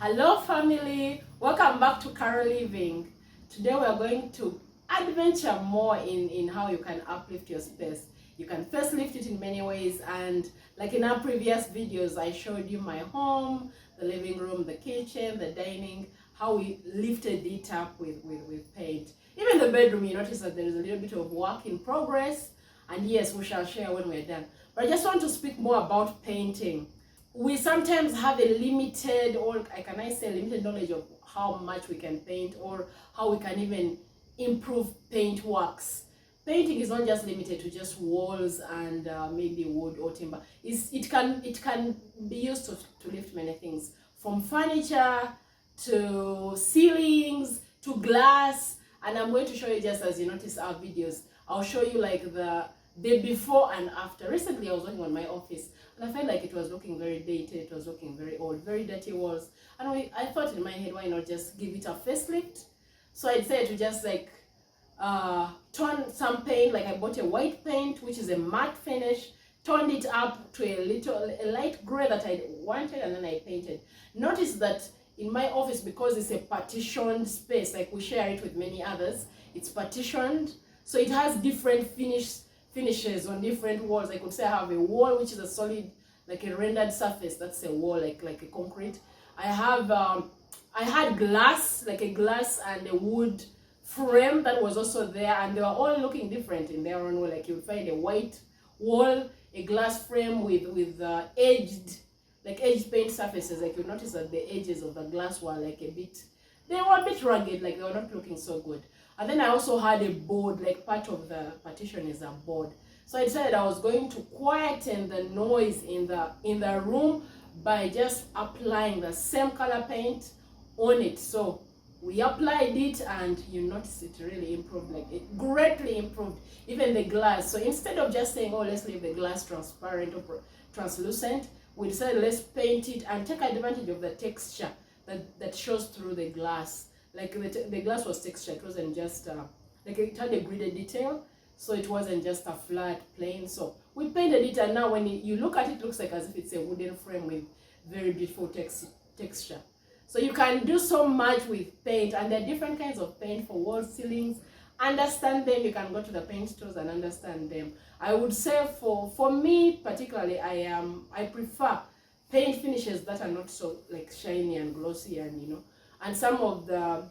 Hello family, welcome back to Carolliving. Today we are going to adventure more in how you can uplift your space. You can first lift it in many ways, and like in our previous videos I showed you my home, the living room, the kitchen, the dining, how we lifted it up with paint. Even the bedroom, you notice that there is a little bit of work in progress, and yes, we shall share when we're done. But I just want to speak more about painting. We sometimes have a limited, or can I say limited knowledge of how much we can paint or how we can even improve paint works. Painting is not just limited to just walls and maybe wood or timber. It can be used to lift many things, from furniture to ceilings to glass. And I'm going to show you, just as you notice our videos, I'll show you like the before and after. Recently I was working on my office and I felt like it was looking very dated, it was looking very old, very dirty walls. And I thought in my head, why not just give it a facelift? So I decided to just like turn some paint, like I bought a white paint which is a matte finish, turned it up to a light gray that I wanted, and then I painted. Notice that in my office, because it's a partitioned space, like we share it with many others, it's partitioned, so it has different finishes on different walls. I could say I have a wall which is a solid, like a rendered surface, that's a wall, like a concrete. I have I had glass, like a glass and a wood frame that was also there, and they were all looking different in their own way. Like you would find a white wall, a glass frame with edged paint surfaces. Like you notice that the edges of the glass were like they were a bit rugged, like they were not looking so good. And then I also had a board, like part of the partition is a board. So I decided I was going to quieten the noise in the room by just applying the same color paint on it. So we applied it, and you notice it really improved, like it greatly improved even the glass. So instead of just saying, oh, let's leave the glass transparent or translucent, we decided let's paint it and take advantage of the texture that shows through the glass. Like the glass was textured, it wasn't just like it had a graded detail, so it wasn't just a flat plain. So we painted it, and now when you look at it, it looks like as if it's a wooden frame with very beautiful texture. So you can do so much with paint, and there are different kinds of paint for walls, ceilings. Understand them, you can go to the paint stores and understand them. I would say for me particularly, I prefer paint finishes that are not so like shiny and glossy, and and some of the,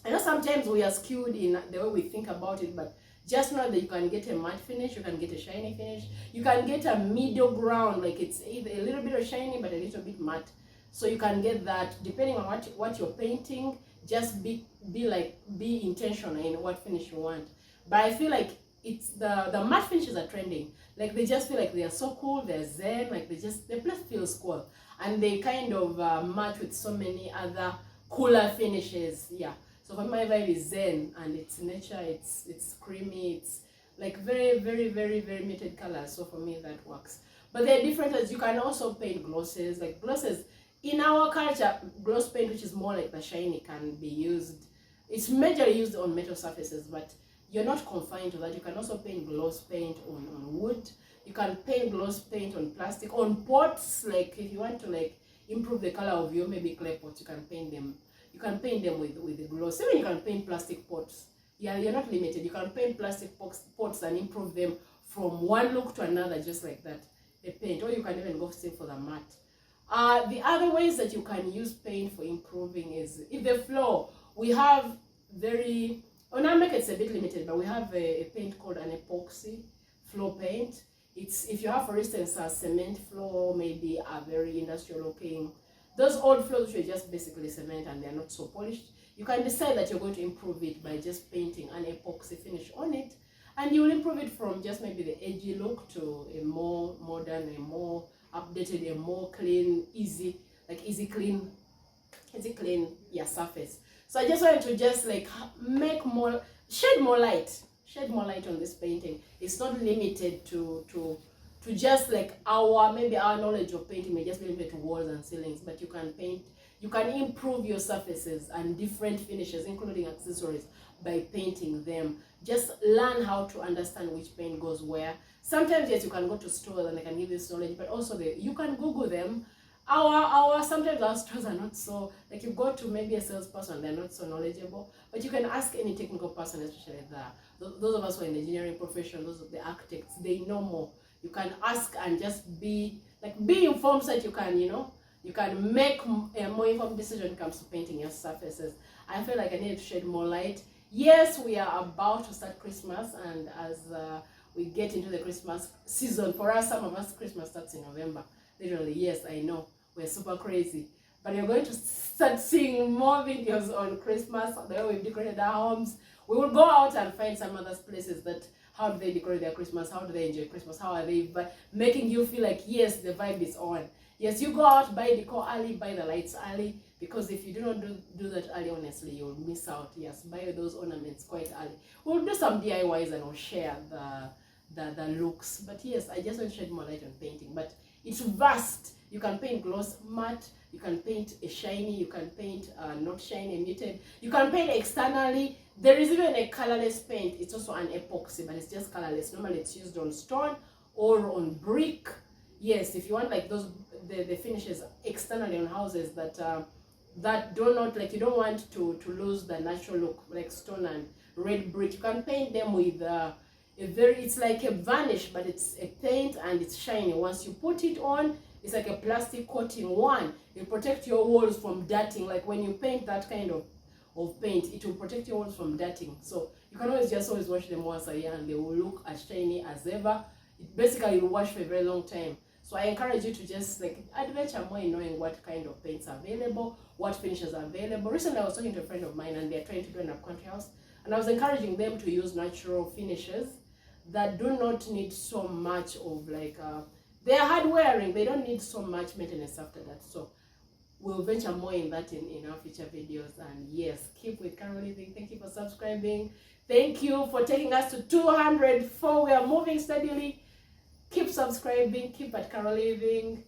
I know sometimes we are skewed in the way we think about it, but just know that you can get a matte finish, you can get a shiny finish, you can get a middle ground, like it's either a little bit of shiny but a little bit matte. So you can get that depending on what you're painting. Just be intentional in what finish you want. But I feel like it's the matte finishes are trending. Like they just feel like they are so cool, they're zen, like the place feels cool, and they kind of match with so many other cooler finishes. Yeah, so for my vibe is zen, and it's nature, it's creamy, it's like very very very very muted colors. So for me that works. But there are differences. You can also paint glosses. Like glosses in our culture, gloss paint, which is more like the shiny, can be used. It's majorly used on metal surfaces, but you're not confined to that. You can also paint gloss paint on wood. You can paint gloss paint on plastic, on pots. Like if you want to like improve the color of your maybe clay pots, you can paint them. You can paint them with the gloss. Even you can paint plastic pots. Yeah, you're not limited. You can paint plastic pots and improve them from one look to another, just like that. A paint, or you can even go for the matte. The other ways that you can use paint for improving is if the floor, we have on our market it's a bit limited, but we have a paint called an epoxy floor paint. It's if you have, for instance, a cement floor, maybe a very industrial looking, those old floors which are just basically cement and they're not so polished, you can decide that you're going to improve it by just painting an epoxy finish on it, and you will improve it from just maybe the edgy look to a more modern, a more updated, a more clean, easy clean surface. So I just wanted to just like shed more light on this painting. It's not limited to just like our knowledge of painting may just be limited to walls and ceilings, but you can paint, you can improve your surfaces and different finishes, including accessories, by painting them. Just learn how to understand which paint goes where. Sometimes yes, you can go to stores and they can give you this knowledge, but also you can Google them our sometimes our stores are not so, like, you go to maybe a salesperson, they're not so knowledgeable, but you can ask any technical person, especially those of us who are in the engineering profession, those of the architects, they know more. You can ask and just be informed so that you can, you can make a more informed decision when it comes to painting your surfaces. I feel like I need to shed more light. Yes, we are about to start Christmas, and as we get into the Christmas season, for us, some of us, Christmas starts in November. Literally, yes, I know, we're super crazy. But you're going to start seeing more videos on Christmas, the way we've decorated our homes. We will go out and find some other places that, how do they decorate their Christmas? How do they enjoy Christmas? How are they making you feel like, yes, the vibe is on? Yes, you go out, buy decor early, buy the lights early, because if you do not do that early, honestly, you'll miss out. Yes, buy those ornaments quite early. We'll do some DIYs and we'll share the looks. But yes, I just want to shed more light on painting. But it's vast. You can paint gloss matte, you can paint a shiny, you can paint not shiny, muted. You can paint externally. There is even a colorless paint. It's also an epoxy, but it's just colorless. Normally it's used on stone or on brick. Yes, if you want like those the finishes externally on houses that do not, like, you don't want to lose the natural look, like stone and red brick, you can paint them with it's like a varnish, but it's a paint and it's shiny. Once you put it on, it's like a plastic coating. One, it protects your walls from dirting. Like when you paint that kind of paint, it will protect your walls from dirting. So you can always wash them once a year and they will look as shiny as ever. It basically will wash for a very long time. So I encourage you to just like adventure more in knowing what kind of paints are available, what finishes are available. Recently I was talking to a friend of mine and they're trying to do an up-country house, and I was encouraging them to use natural finishes that do not need so much of they are hard wearing, they don't need so much maintenance after that. So we'll venture more in that in our future videos. And yes, keep with Carolliving. Thank you for subscribing. Thank you for taking us to 204. We are moving steadily. Keep subscribing, keep at Carolliving.